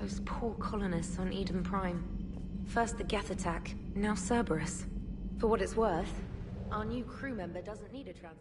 Those poor colonists on Eden Prime. First the Geth attack, now Cerberus. For what it's worth, our new crew member doesn't need a trans...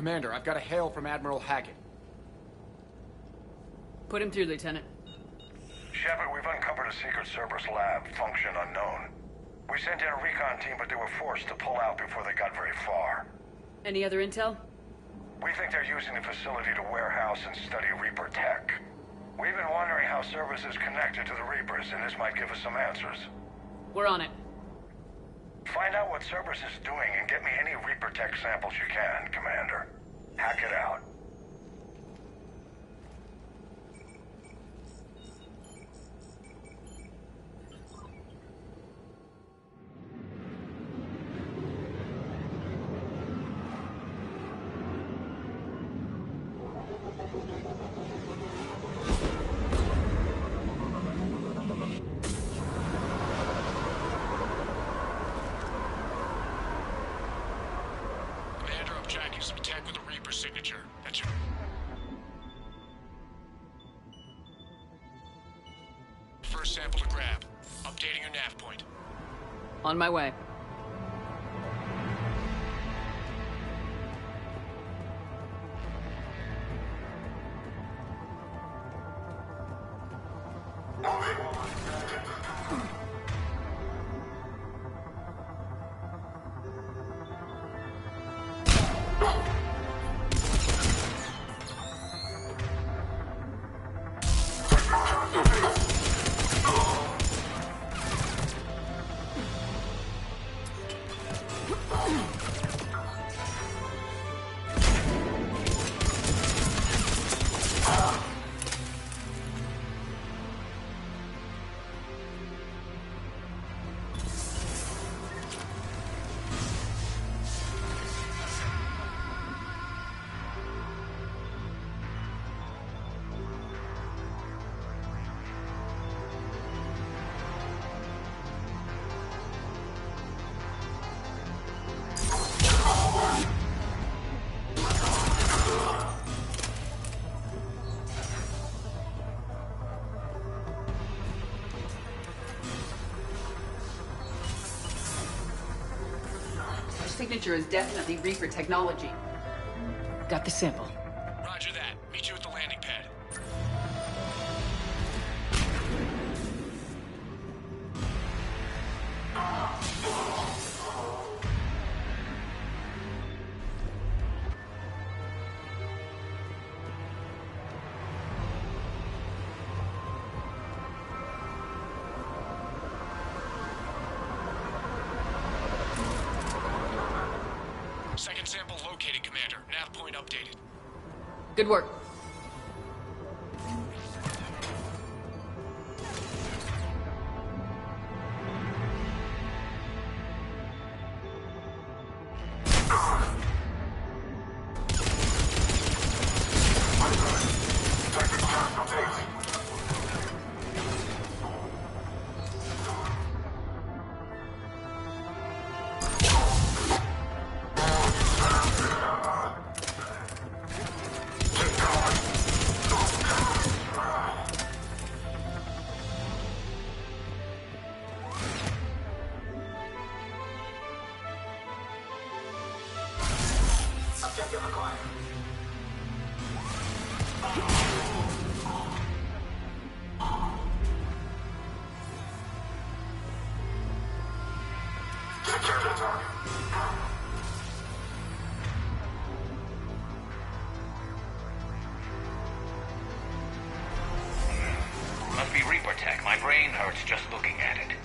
Commander, I've got a hail from Admiral Hackett. Put him through, Lieutenant. Shephard, we've uncovered a secret Cerberus lab, function unknown. We sent in a recon team, but they were forced to pull out before they got very far. Any other intel? We think they're using the facility to warehouse and study Reaper tech. We've been wondering how Cerberus is connected to the Reapers, and this might give us some answers. We're on it. Find out what Cerberus is doing and get me any Reaper tech samples you can, Commander. Hack it out. Tracking some tech with a Reaper signature. That's your... First sample to grab. Updating your nav point. On my way. Signature is definitely Reaper technology. Got the sample. Roger that. Meet you at the landing pad. Second sample located, Commander. Nav point updated. Good work. Must be Reaper tech. My brain hurts just looking at it.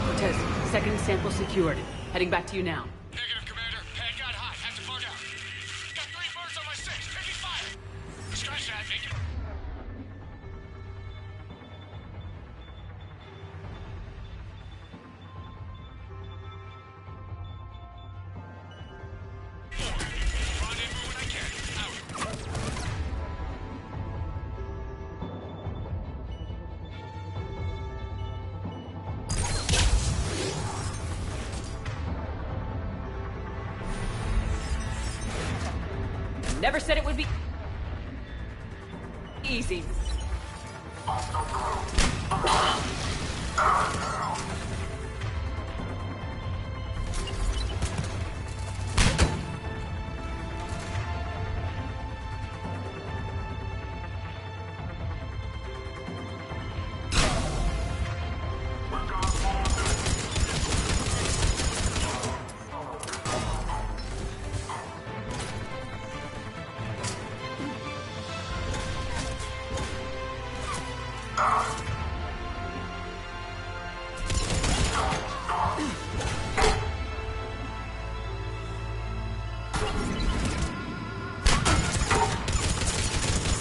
Cortez, second sample secured. Heading back to you now. Negative, Commander. Pad got hot. Have to bug out. Got 3 birds on my 6. Taking fire. Scratch that. Make it... Rendezvous when I can. Out. Never said it would be easy.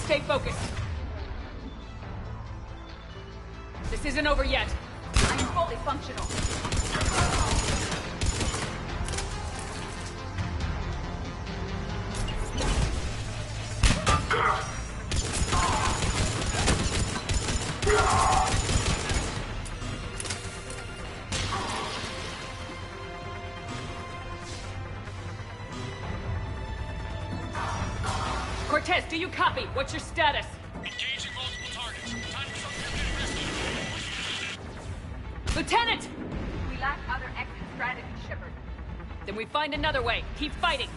Stay focused. This isn't over yet. I am fully functional. Cortez, do you copy? What's your status? Engaging multiple targets. Time for some getting rescued. Lieutenant! We lack other exit strategies, Shephard. Then we find another way. Keep fighting.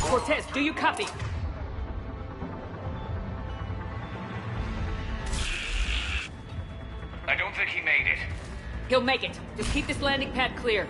Cortez, do you copy? I don't think he made it. He'll make it. Just keep this landing pad clear.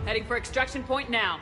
Heading for extraction point now.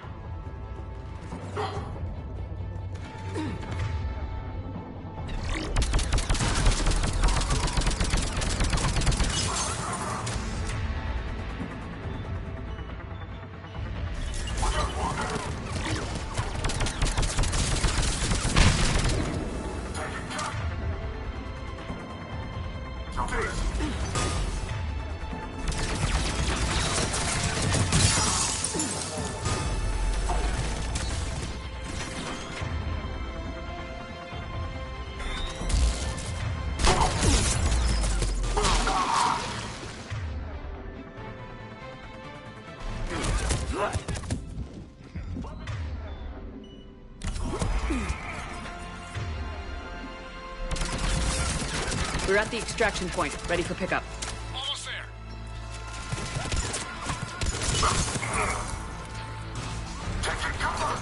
We're at the extraction point, ready for pickup. Almost there. Taking cover!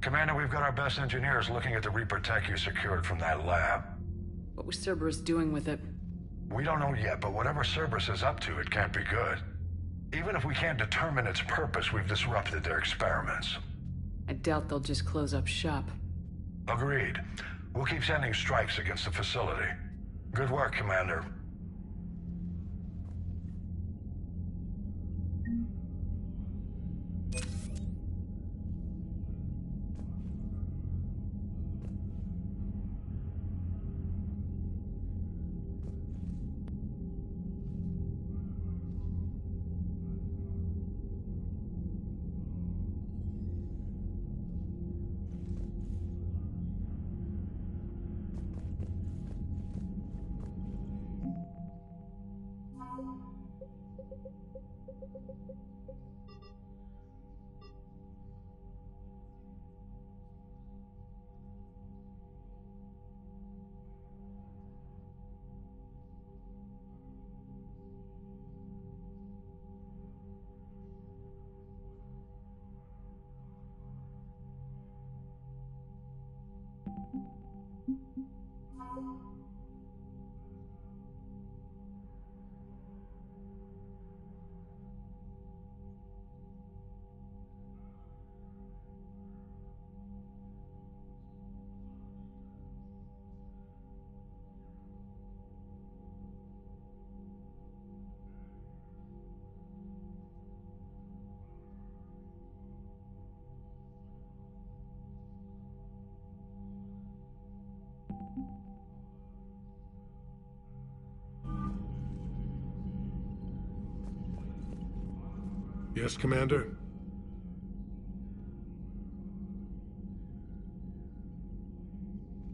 Commander, we've got our best engineers looking at the Reaper tech you secured from that lab. What was Cerberus doing with it? We don't know yet, but whatever Cerberus is up to, it can't be good. Even if we can't determine its purpose, we've disrupted their experiments. I doubt they'll just close up shop. Agreed. We'll keep sending strikes against the facility. Good work, Commander. Yes, Commander?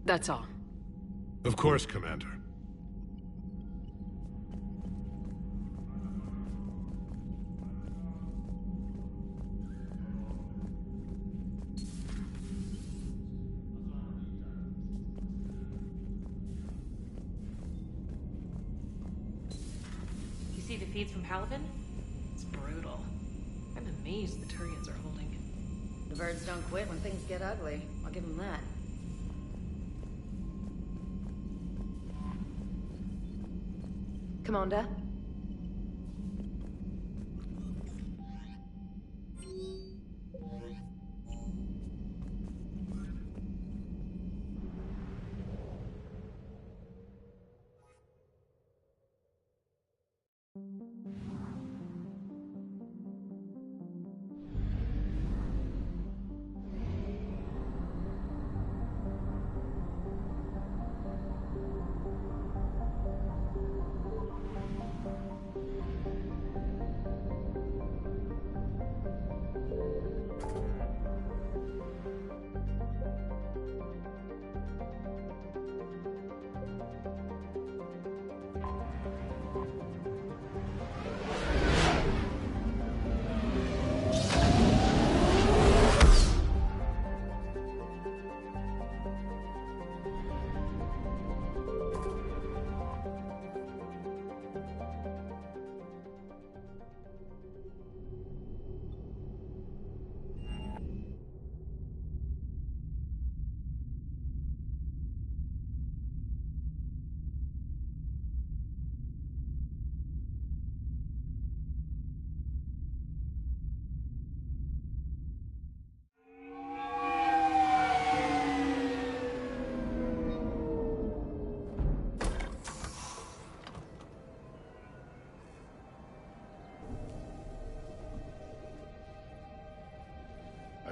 That's all. Of course, Commander. You see the feeds from Paladin? It's brutal. I'm amazed the Turians are holding. The birds don't quit when things get ugly. I'll give them that. Commander?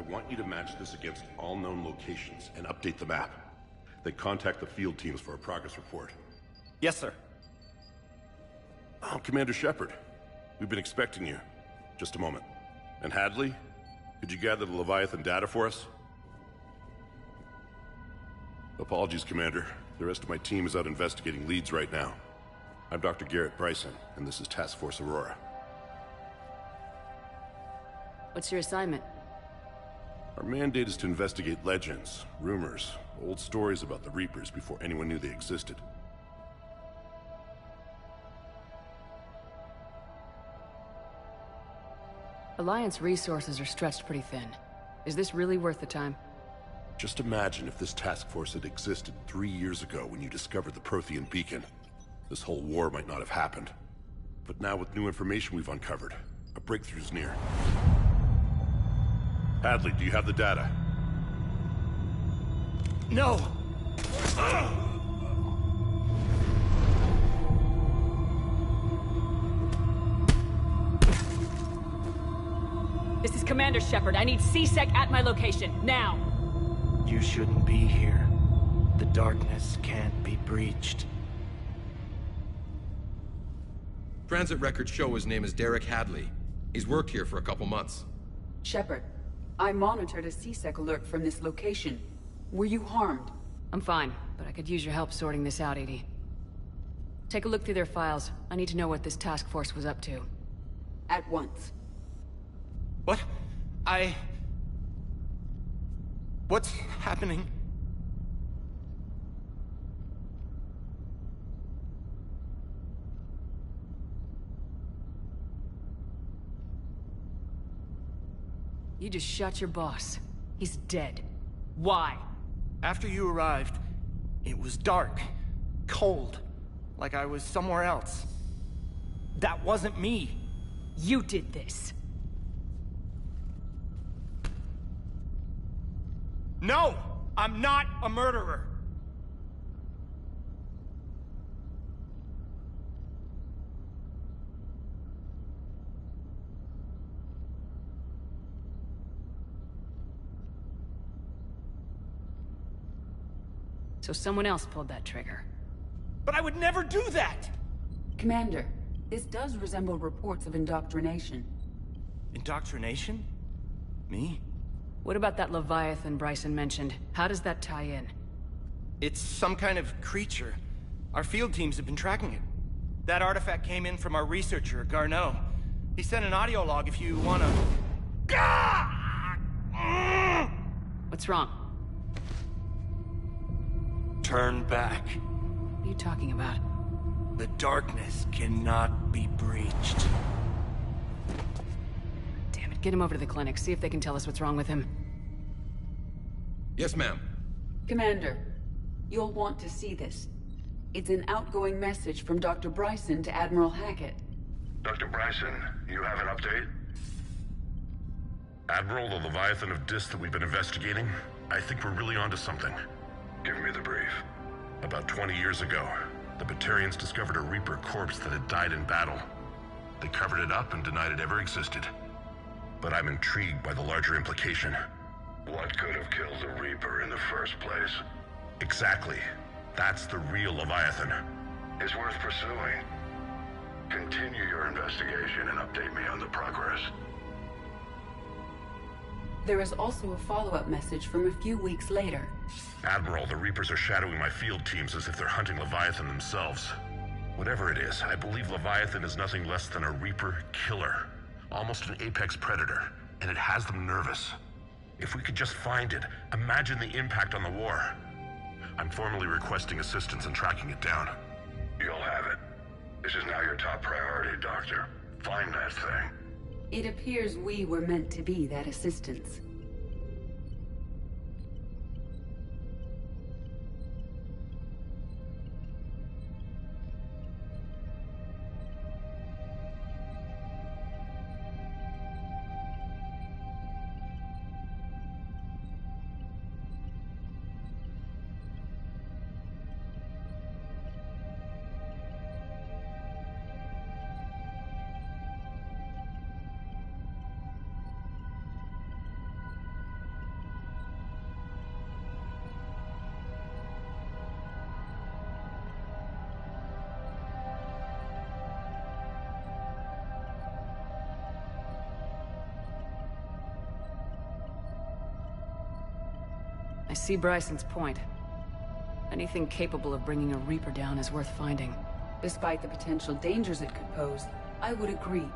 want you to match this against all known locations and update the map. Then contact the field teams for a progress report. Yes, sir. Oh, Commander Shephard. We've been expecting you. Just a moment. And Hadley, could you gather the Leviathan data for us? Apologies, Commander. The rest of my team is out investigating leads right now. I'm Dr. Garrett Bryson, and this is Task Force Aurora. What's your assignment? Our mandate is to investigate legends, rumors, old stories about the Reapers before anyone knew they existed. Alliance resources are stretched pretty thin. Is this really worth the time? Just imagine if this task force had existed 3 years ago when you discovered the Prothean beacon. This whole war might not have happened. But now with new information we've uncovered, a breakthrough's near. Hadley, do you have the data? No! This is Commander Shephard. I need C-Sec at my location, now! You shouldn't be here. The darkness can't be breached. Transit records show his name is Derek Hadley. He's worked here for a couple months. Shephard, I monitored a C-Sec alert from this location. Were you harmed? I'm fine, but I could use your help sorting this out, Edie. Take a look through their files. I need to know what this task force was up to. At once. What? What's happening? You just shot your boss. He's dead. Why? After you arrived, it was dark, cold, like I was somewhere else. That wasn't me. You did this. No! I'm not a murderer! So someone else pulled that trigger. But I would never do that! Commander, this does resemble reports of indoctrination. Indoctrination? Me? What about that Leviathan Bryson mentioned? How does that tie in? It's some kind of creature. Our field teams have been tracking it. That artifact came in from our researcher, Garneau. He sent an audio log if you wanna... What's wrong? Turn back. What are you talking about? The darkness cannot be breached. Damn it, get him over to the clinic. See if they can tell us what's wrong with him. Yes, ma'am. Commander, you'll want to see this. It's an outgoing message from Dr. Bryson to Admiral Hackett. Dr. Bryson, you have an update? Admiral, the Leviathan of Dis that we've been investigating, I think we're really onto something. Give me the brief. About 20 years ago, the Batarians discovered a Reaper corpse that had died in battle. They covered it up and denied it ever existed. But I'm intrigued by the larger implication. What could have killed the Reaper in the first place? Exactly. That's the real Leviathan. It's worth pursuing. Continue your investigation and update me on the progress. There is also a follow-up message from a few weeks later. Admiral, the Reapers are shadowing my field teams as if they're hunting Leviathan themselves. Whatever it is, I believe Leviathan is nothing less than a Reaper killer. Almost an apex predator, and it has them nervous. If we could just find it, imagine the impact on the war. I'm formally requesting assistance in tracking it down. You'll have it. This is now your top priority, Doctor. Find that thing. It appears we were meant to be that assistance. see Bryson's point. Anything capable of bringing a Reaper down is worth finding. Despite the potential dangers it could pose, I would agree.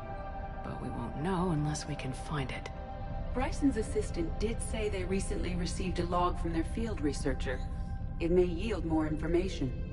But we won't know unless we can find it. Bryson's assistant did say they recently received a log from their field researcher. It may yield more information.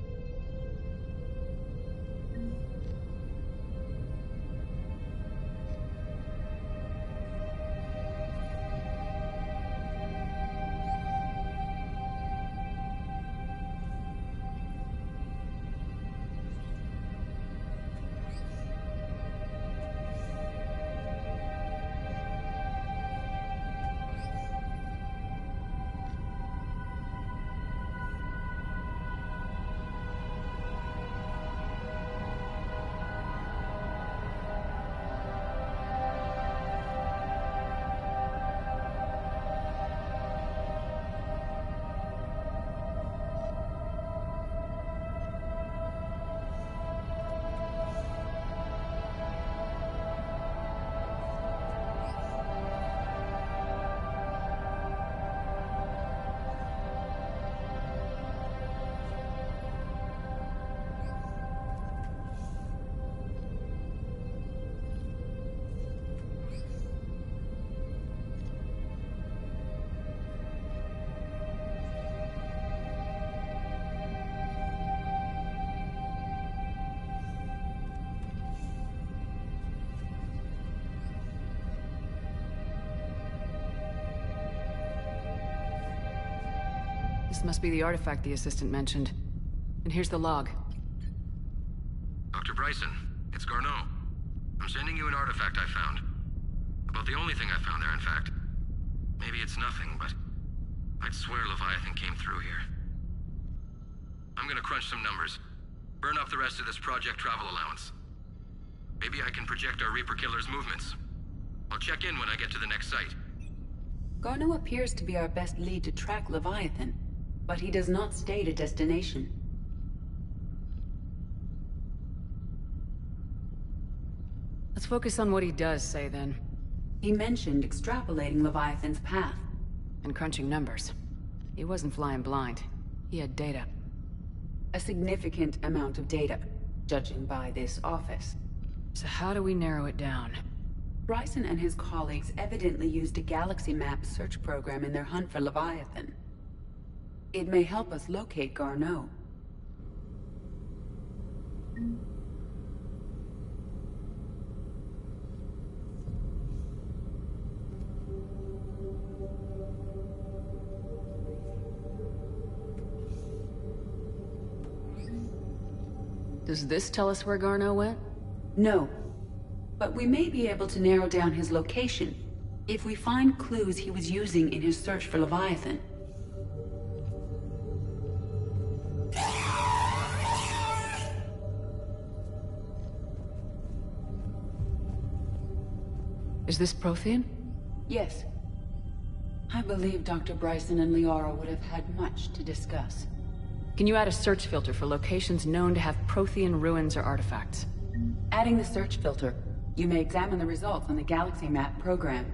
This must be the artifact the assistant mentioned. And here's the log. Dr. Bryson, it's Garneau. I'm sending you an artifact I found. About the only thing I found there, in fact. Maybe it's nothing, but I'd swear Leviathan came through here. I'm gonna crunch some numbers. Burn up the rest of this project travel allowance. Maybe I can project our Reaper Killer's movements. I'll check in when I get to the next site. Garneau appears to be our best lead to track Leviathan, but he does not state a destination. Let's focus on what he does say, then. He mentioned extrapolating Leviathan's path. And crunching numbers. He wasn't flying blind. He had data. A significant amount of data, judging by this office. So how do we narrow it down? Bryson and his colleagues evidently used a galaxy map search program in their hunt for Leviathan. It may help us locate Garneau. Does this tell us where Garneau went? No. But we may be able to narrow down his location if we find clues he was using in his search for Leviathan. Is this Prothean? Yes. I believe Dr. Bryson and Liara would have had much to discuss. Can you add a search filter for locations known to have Prothean ruins or artifacts? Adding the search filter, you may examine the results on the Galaxy Map program.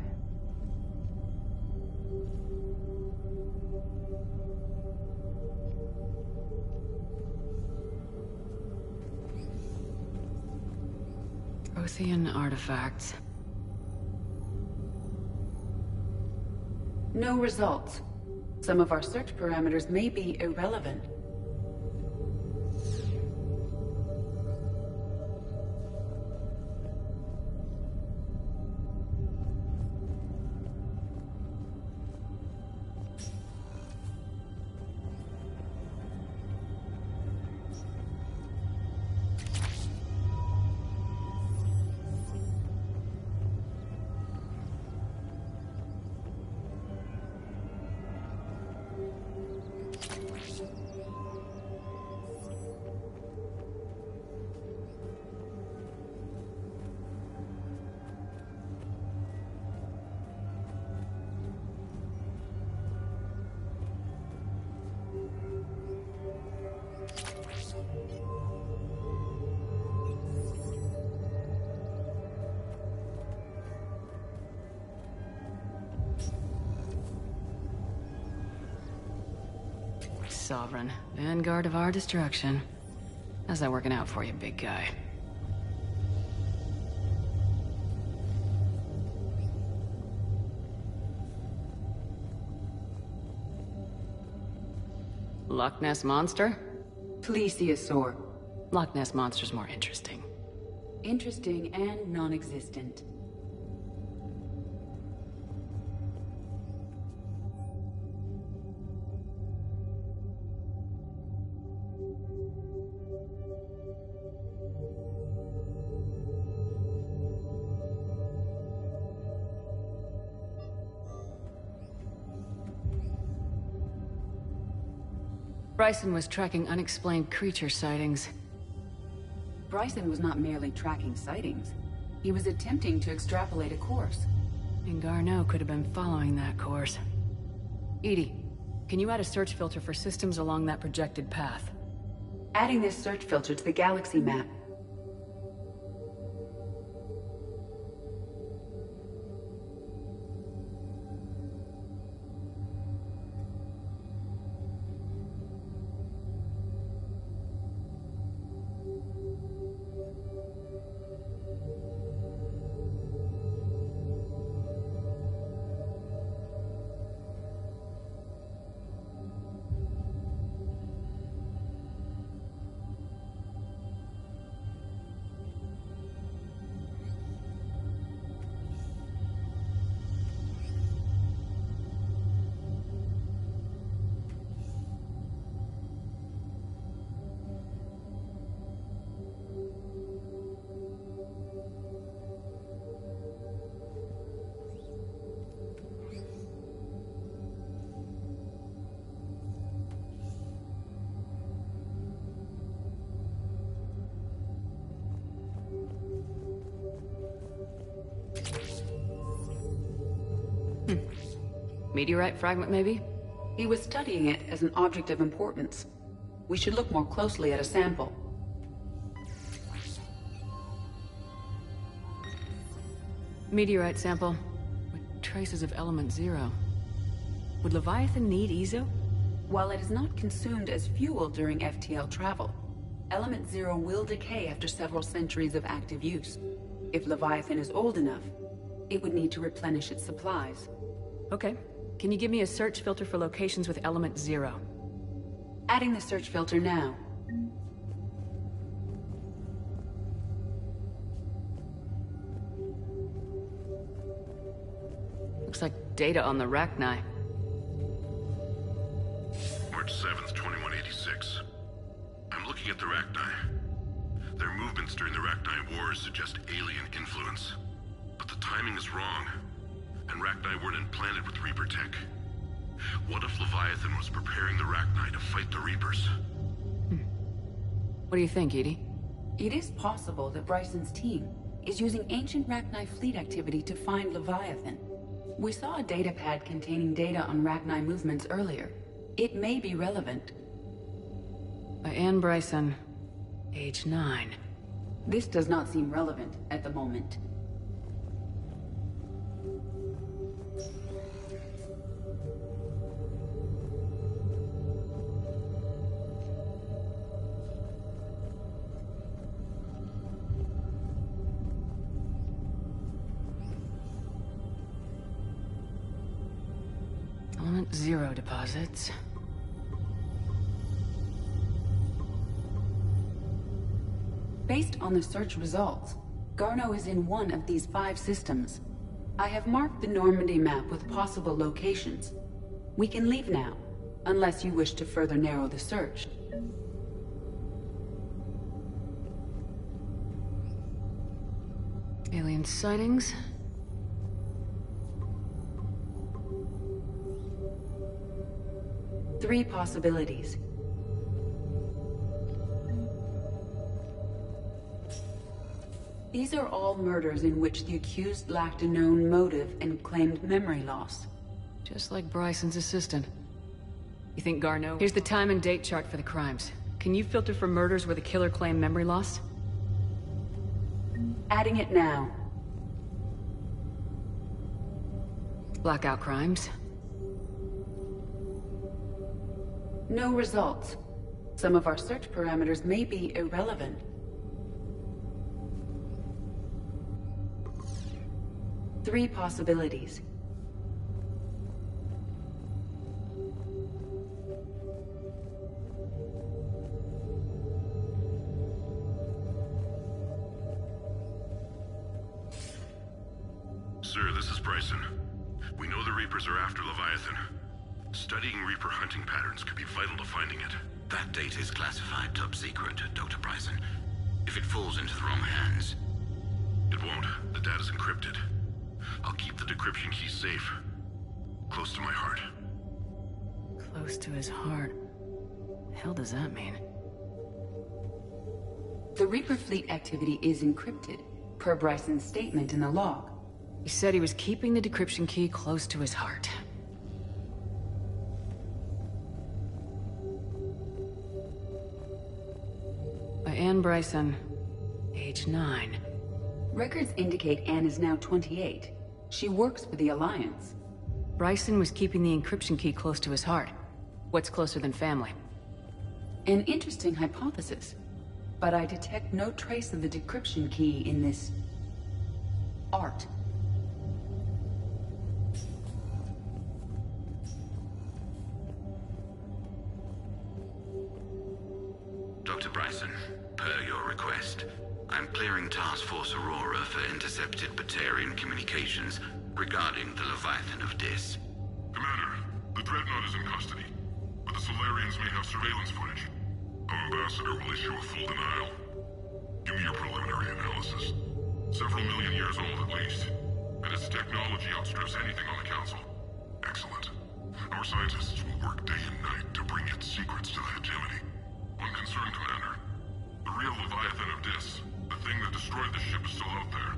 Prothean artifacts. No results. Some of our search parameters may be irrelevant. Sovereign. Vanguard of our destruction. How's that working out for you, big guy? Loch Ness Monster? Plesiosaur. Loch Ness Monster's more interesting. Interesting and non-existent. Bryson was tracking unexplained creature sightings. Bryson was not merely tracking sightings. He was attempting to extrapolate a course. And Garneau could have been following that course. EDI, can you add a search filter for systems along that projected path? Adding this search filter to the galaxy map. Meteorite fragment, maybe? He was studying it as an object of importance. We should look more closely at a sample. Meteorite sample, with traces of element 0. Would Leviathan need Ezo? While it is not consumed as fuel during FTL travel, element 0 will decay after several centuries of active use. If Leviathan is old enough, it would need to replenish its supplies. Okay. Can you give me a search filter for locations with element 0? Adding the search filter now. Looks like data on the Rachni. March 7th, 2186. I'm looking at the Rachni. Their movements during the Rachni Wars suggest alien influence. But the timing is wrong. And Rachni weren't implanted with Reaper tech. What if Leviathan was preparing the Rachni to fight the Reapers? What do you think, EDI? It is possible that Bryson's team is using ancient Rachni fleet activity to find Leviathan. We saw a datapad containing data on Rachni movements earlier. It may be relevant. By Anne Bryson, age 9. This does not seem relevant at the moment. Element 0 deposits. Based on the search results, Garneau is in one of these 5 systems. I have marked the Normandy map with possible locations. We can leave now, unless you wish to further narrow the search. Alien sightings. Three possibilities. These are all murders in which the accused lacked a known motive and claimed memory loss. Just like Bryson's assistant. You think Garneau... Here's the time and date chart for the crimes. Can you filter for murders where the killer claimed memory loss? Adding it now. Blackout crimes. No results. Some of our search parameters may be irrelevant. Three possibilities. Sir, this is Bryson. We know the Reapers are after Leviathan. Studying Reaper hunting patterns could be vital to finding it. That data is classified top secret, Dr. Bryson. If it falls into the wrong hands... It won't. The data's encrypted. I'll keep the decryption key safe. Close to my heart. Close to his heart. The hell does that mean? The Reaper fleet activity is encrypted, per Bryson's statement in the log. He said he was keeping the decryption key close to his heart. By Anne Bryson, age 9. Records indicate Anne is now 28. She works for the Alliance. Bryson was keeping the encryption key close to his heart. What's closer than family? An interesting hypothesis. But I detect no trace of the decryption key in this... art. Dr. Bryson, per your request, I'm clearing Task Force Aurora for intercepted Batarian communications regarding the Leviathan of Dis. Commander, the Dreadnought is in custody, but the Solarians may have surveillance footage. Our ambassador will issue a full denial. Give me your preliminary analysis. Several million years old at least, and its technology outstrips anything on the Council. Excellent. Our scientists will work day and night to bring its secrets to the hegemony. One concern, Commander. The real Leviathan of Dis, the thing that destroyed the ship, is still out there,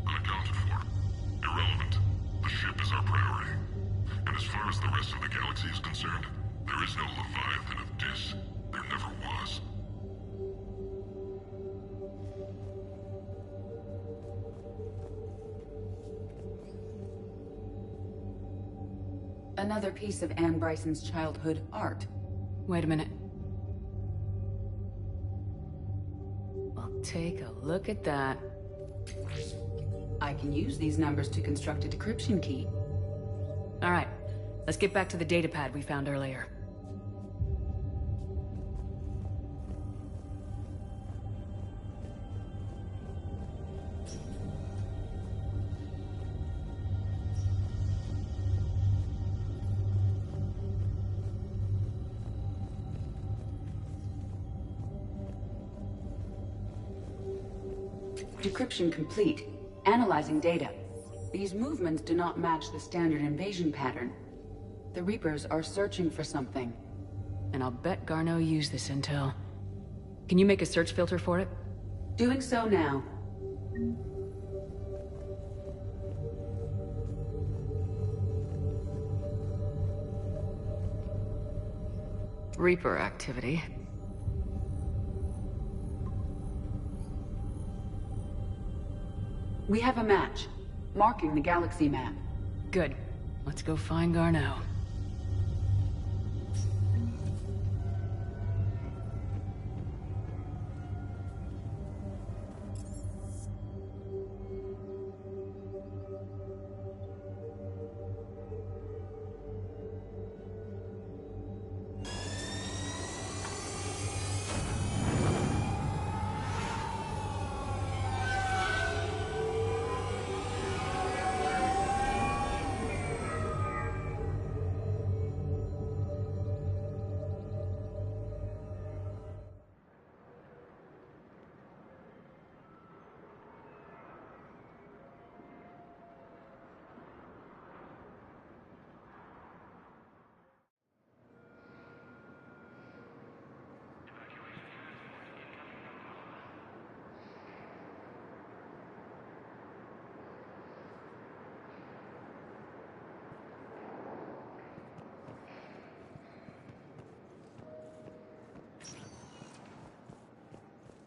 unaccounted for. Irrelevant. The ship is our priority. And as far as the rest of the galaxy is concerned, there is no Leviathan of Dis. There never was. Another piece of Anne Bryson's childhood art. Wait a minute. Well, take a look at that. I can use these numbers to construct a decryption key. All right, let's get back to the datapad we found earlier. Decryption complete. Analyzing data. These movements do not match the standard invasion pattern. The Reapers are searching for something. And I'll bet Garneau used this intel. Can you make a search filter for it? Doing so now. Reaper activity. We have a match, marking the galaxy map. Good. Let's go find Garneau.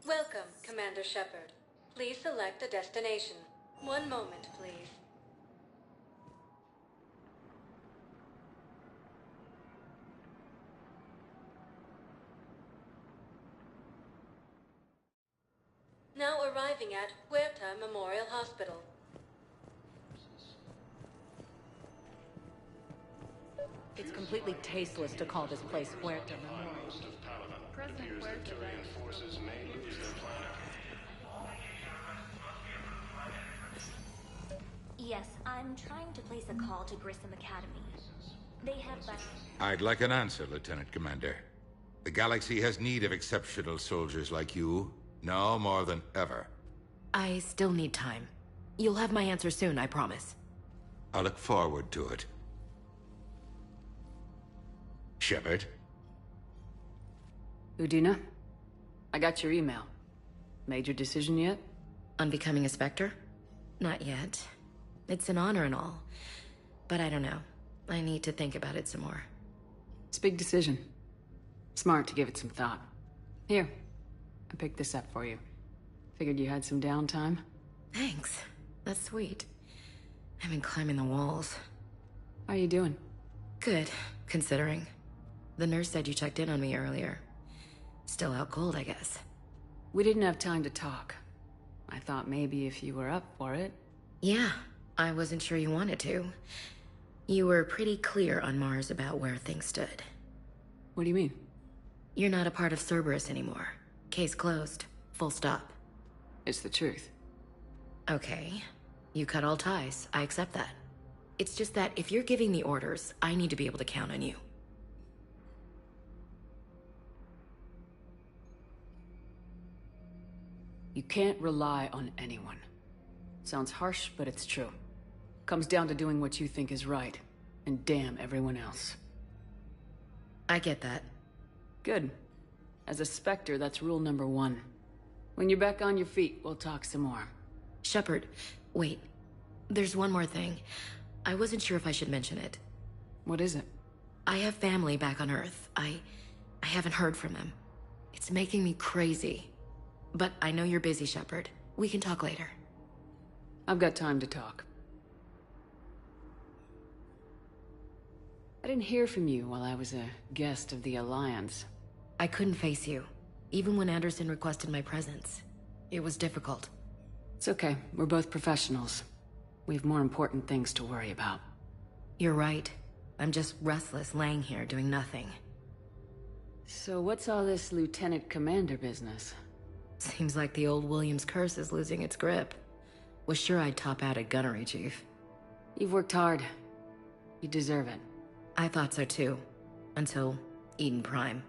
Welcome, Commander Shephard. Please select a destination. One moment, please. arriving at Huerta Memorial Hospital. It's completely tasteless to call this place Huerta Memorial. President Huerta forces may lose their planet. Yes, I'm trying to place a call to Grissom Academy. They have I'd like an answer, Lieutenant Commander. The galaxy has need of exceptional soldiers like you, now more than ever. I still need time. You'll have my answer soon, I promise. I look forward to it. Shephard? Udina? I got your email. Made your decision yet? On becoming a Spectre? Not yet. It's an honor and all. But I don't know. I need to think about it some more. It's a big decision. Smart to give it some thought. Here, I picked this up for you. Figured you had some downtime. Thanks. That's sweet. I've been climbing the walls. How are you doing? Good, considering. The nurse said you checked in on me earlier. Still out cold, I guess. We didn't have time to talk. I thought maybe if you were up for it. Yeah, I wasn't sure you wanted to. You were pretty clear on Mars about where things stood. What do you mean? You're not a part of Cerberus anymore. Case closed. Full stop. It's the truth. Okay. You cut all ties. I accept that. It's just that if you're giving the orders, I need to be able to count on you. You can't rely on anyone. Sounds harsh, but it's true. Comes down to doing what you think is right, and damn everyone else. I get that. Good. As a Spectre, that's rule number 1. When you're back on your feet, we'll talk some more. Shephard, wait. There's one more thing. I wasn't sure if I should mention it. What is it? I have family back on Earth. I haven't heard from them. It's making me crazy. But I know you're busy, Shephard. We can talk later. I've got time to talk. I didn't hear from you while I was a guest of the Alliance. I couldn't face you, even when Anderson requested my presence. It was difficult. It's okay. We're both professionals. We have more important things to worry about. You're right. I'm just restless, laying here doing nothing. So what's all this Lieutenant Commander business? Seems like the old Williams curse is losing its grip. Was sure I'd top out at gunnery, Chief. You've worked hard. You deserve it. I thought so too. Until Eden Prime.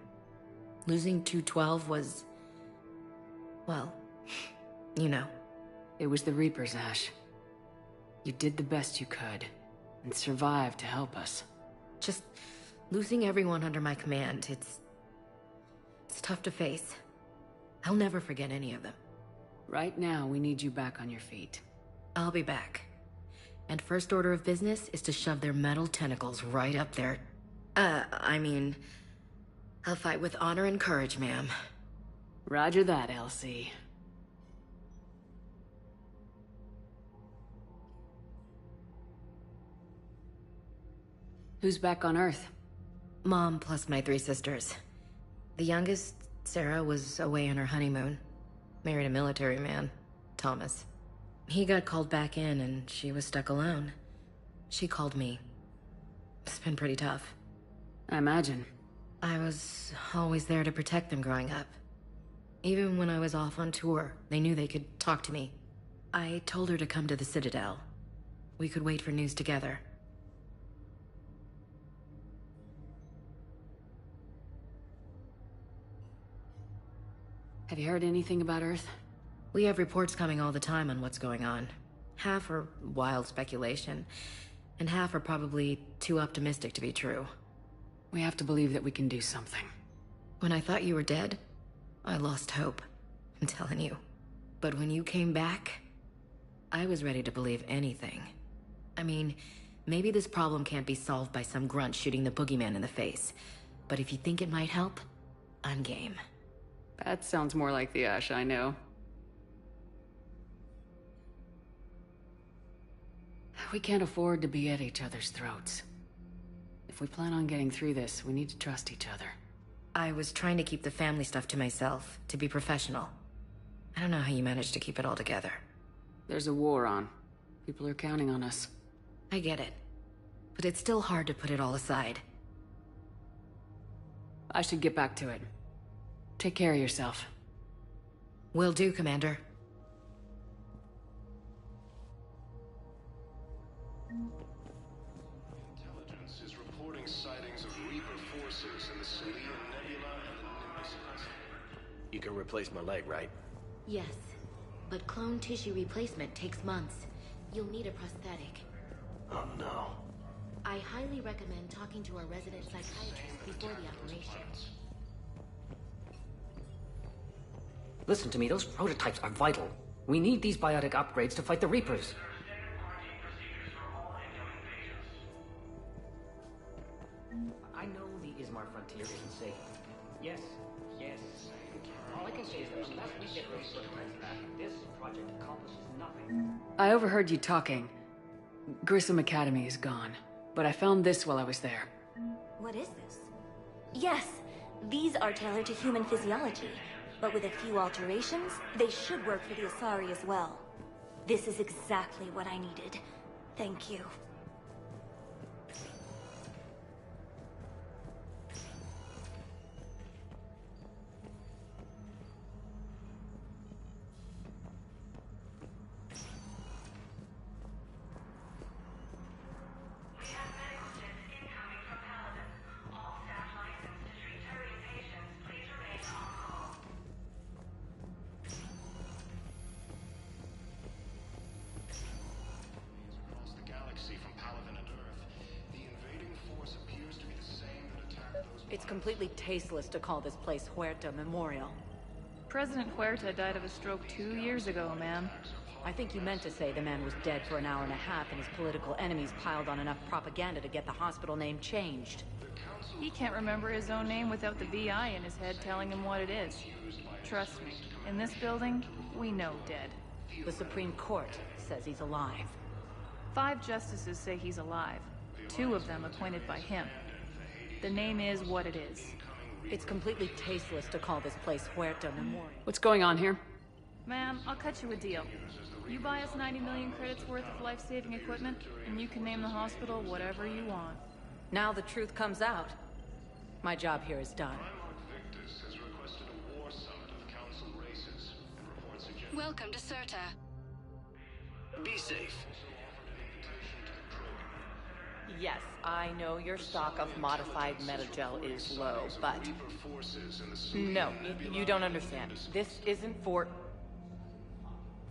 Losing 212 was... well, you know. It was the Reapers, Ash. You did the best you could, and survived to help us. Just losing everyone under my command, it's tough to face. I'll never forget any of them. Right now, we need you back on your feet. I'll be back. And first order of business is to shove their metal tentacles right up there. I'll fight with honor and courage, ma'am. Roger that, LC. Who's back on Earth? Mom plus my 3 sisters. The youngest, Sarah, was away on her honeymoon. Married a military man, Thomas. He got called back in and she was stuck alone. She called me. It's been pretty tough. I imagine. I was always there to protect them growing up. Even when I was off on tour, they knew they could talk to me. I told her to come to the Citadel. We could wait for news together. Have you heard anything about Earth? We have reports coming all the time on what's going on. Half are wild speculation, and half are probably too optimistic to be true. We have to believe that we can do something. When I thought you were dead, I lost hope. I'm telling you. But when you came back, I was ready to believe anything. I mean, maybe this problem can't be solved by some grunt shooting the boogeyman in the face. But if you think it might help, I'm game. That sounds more like the Ash I know. We can't afford to be at each other's throats. If we plan on getting through this, we need to trust each other. I was trying to keep the family stuff to myself, to be professional. I don't know how you managed to keep it all together. There's a war on. People are counting on us. I get it. But it's still hard to put it all aside. I should get back to it. Take care of yourself. Will do, Commander. Intelligence is reporting sightings of Reaper forces in the Selenium Nebula and the Nimbus cluster. You can replace my leg, right? Yes. But clone tissue replacement takes months. You'll need a prosthetic. Oh no. I highly recommend talking to our resident psychiatrist before the operation. Listen to me, those prototypes are vital. We need these biotic upgrades to fight the Reapers. I know the Ismar frontier isn't safe. Yes. All I can say is that unless we get those prototypes back, this project accomplishes nothing. I overheard you talking. Grissom Academy is gone. But I found this while I was there. What is this? Yes, these are tailored to human physiology. But with a few alterations, they should work for the Asari as well. This is exactly what I needed. Thank you. It's completely tasteless to call this place Huerta Memorial. President Huerta died of a stroke 2 years ago, ma'am. I think you meant to say the man was dead for an hour and a half and his political enemies piled on enough propaganda to get the hospital name changed. He can't remember his own name without the VI in his head telling him what it is. Trust me, in this building, we know dead. The Supreme Court says he's alive. 5 justices say he's alive. 2 of them appointed by him. The name is what it is. It's completely tasteless to call this place Huerta Memorial. What's going on here? Ma'am, I'll cut you a deal. You buy us 90 million credits worth of life-saving equipment, and you can name the hospital whatever you want. Now the truth comes out. My job here is done. Welcome to Serta. Be safe. Yes, I know your stock of modified metagel is low, but... No, you don't understand. This isn't for...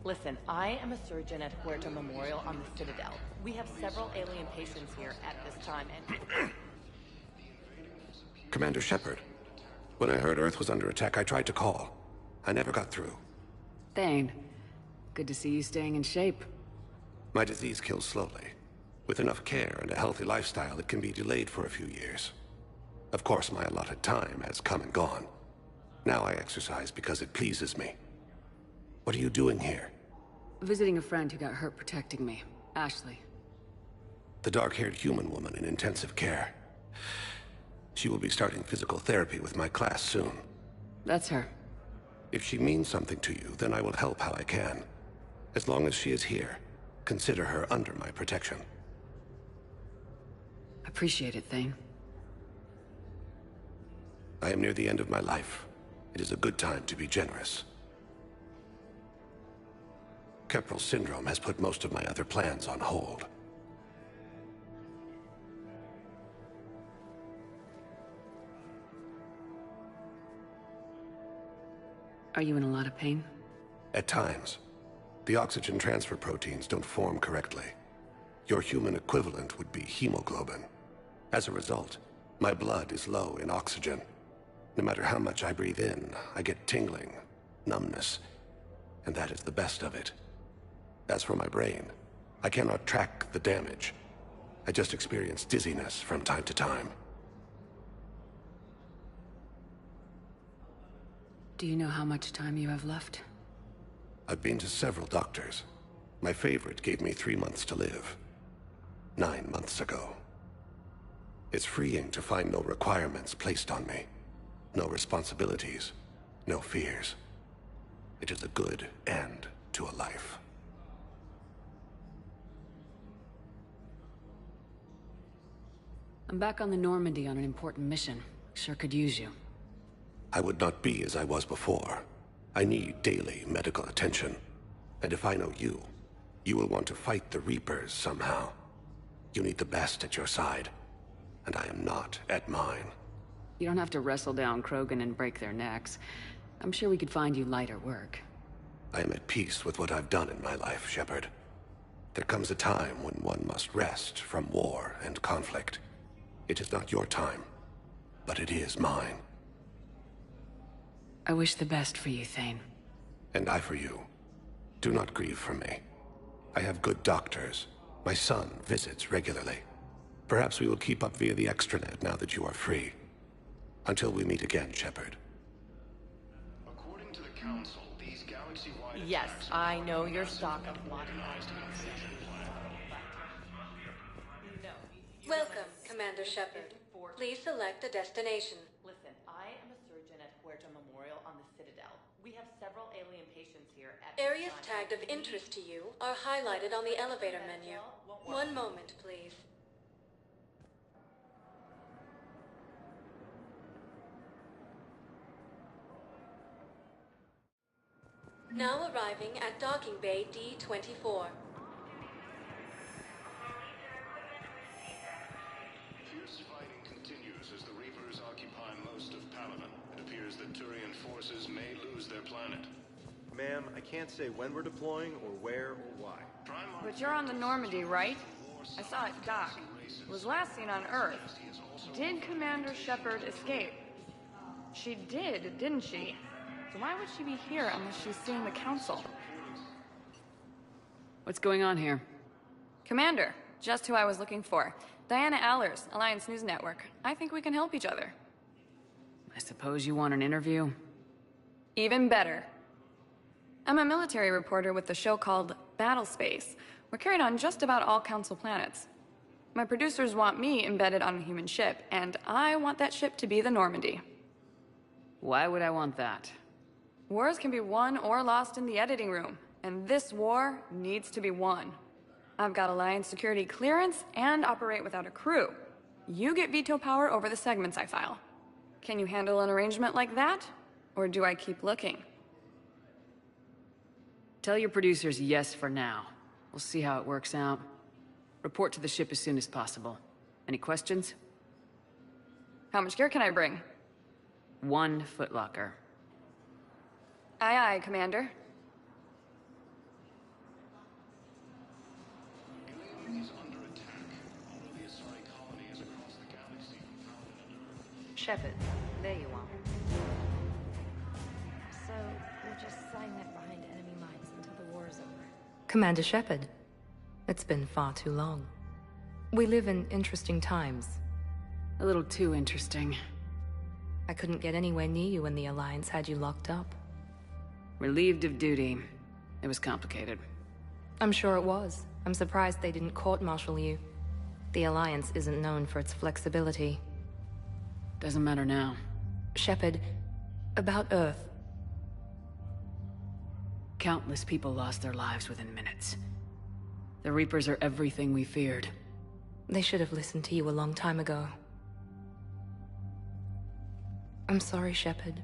Listen, I am a surgeon at Huerta Memorial on the Citadel. We have several alien patients here at this time, and... Commander Shephard. When I heard Earth was under attack, I tried to call. I never got through. Thane. Good to see you staying in shape. My disease kills slowly. With enough care and a healthy lifestyle, it can be delayed for a few years. Of course, my allotted time has come and gone. Now I exercise because it pleases me. What are you doing here? Visiting a friend who got hurt protecting me. Ashley. The dark-haired human woman in intensive care. She will be starting physical therapy with my class soon. That's her. If she means something to you, then I will help how I can. As long as she is here, consider her under my protection. Appreciate it, Thane. I am near the end of my life. It is a good time to be generous. Keprel syndrome has put most of my other plans on hold. Are you in a lot of pain? At times. The oxygen transfer proteins don't form correctly. Your human equivalent would be hemoglobin. As a result, my blood is low in oxygen. No matter how much I breathe in, I get tingling, numbness, and that is the best of it. As for my brain, I cannot track the damage. I just experience dizziness from time to time. Do you know how much time you have left? I've been to several doctors. My favorite gave me 3 months to live. 9 months ago. It's freeing to find no requirements placed on me. No responsibilities. No fears. It is a good end to a life. I'm back on the Normandy on an important mission. Sure could use you. I would not be as I was before. I need daily medical attention. And if I know you, you will want to fight the Reapers somehow. You need the best at your side, and I am not at mine. You don't have to wrestle down Krogan and break their necks. I'm sure we could find you lighter work. I am at peace with what I've done in my life, Shephard. There comes a time when one must rest from war and conflict. It is not your time, but it is mine. I wish the best for you, Thane. And I for you. Do not grieve for me. I have good doctors. My son visits regularly. Perhaps we will keep up via the extranet now that you are free. Until we meet again, Shephard. According to the Council, these galaxy-wide... Yes, I know your stock of modified. Welcome, Commander Shephard. Please select a destination. Listen, I am a surgeon at Huerta Memorial on the Citadel. We have several alien patients here at... Areas tagged of interest to you are highlighted on the elevator menu. One moment, please. Now arriving at Docking Bay D-24. Fierce fighting continues as the Reapers occupy most of Palaven. It appears that Turian forces may lose their planet. Ma'am, I can't say when we're deploying or where or why. But you're on the Normandy, right? I saw it dock. It was last seen on Earth. Did Commander Shephard escape? She did, didn't she? So why would she be here unless she's seeing the Council? What's going on here? Commander, just who I was looking for. Diana Allers, Alliance News Network. I think we can help each other. I suppose you want an interview? Even better. I'm a military reporter with the show called Battle Space. We're carried on just about all Council planets. My producers want me embedded on a human ship, and I want that ship to be the Normandy. Why would I want that? Wars can be won or lost in the editing room, and this war needs to be won. I've got Alliance security clearance and operate without a crew. You get veto power over the segments I file. Can you handle an arrangement like that? Or do I keep looking? Tell your producers yes for now. We'll see how it works out. Report to the ship as soon as possible. Any questions? How much gear can I bring? 1 footlocker. Aye, aye, Commander. Shephard, there you are. So, we'll just sign that behind enemy lines until the war's over. Commander Shephard, it's been far too long. We live in interesting times. A little too interesting. I couldn't get anywhere near you when the Alliance had you locked up. Relieved of duty. It was complicated. I'm sure it was. I'm surprised they didn't court-martial you. The Alliance isn't known for its flexibility. Doesn't matter now. Shephard, about Earth. Countless people lost their lives within minutes. The Reapers are everything we feared. They should have listened to you a long time ago. I'm sorry, Shephard.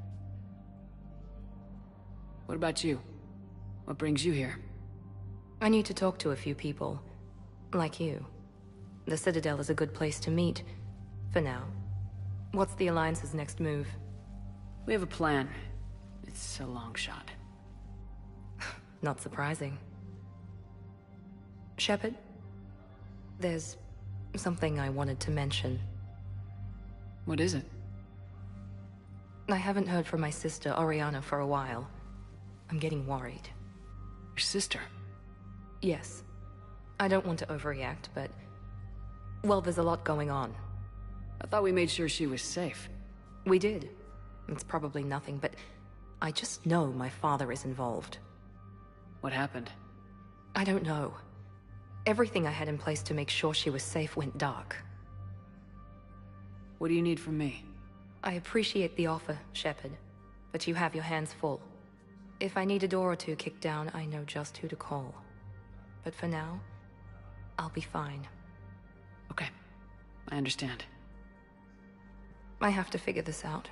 What about you? What brings you here? I need to talk to a few people. Like you. The Citadel is a good place to meet. For now. What's the Alliance's next move? We have a plan. It's a long shot. Not surprising. Shephard? There's something I wanted to mention. What is it? I haven't heard from my sister, Oriana, for a while. I'm getting worried. Your sister? Yes. I don't want to overreact, but... well, there's a lot going on. I thought we made sure she was safe. We did. It's probably nothing, but... I just know my father is involved. What happened? I don't know. Everything I had in place to make sure she was safe went dark. What do you need from me? I appreciate the offer, Shephard, but you have your hands full. If I need a door or two kicked down, I know just who to call. But for now, I'll be fine. Okay. I understand. I have to figure this out.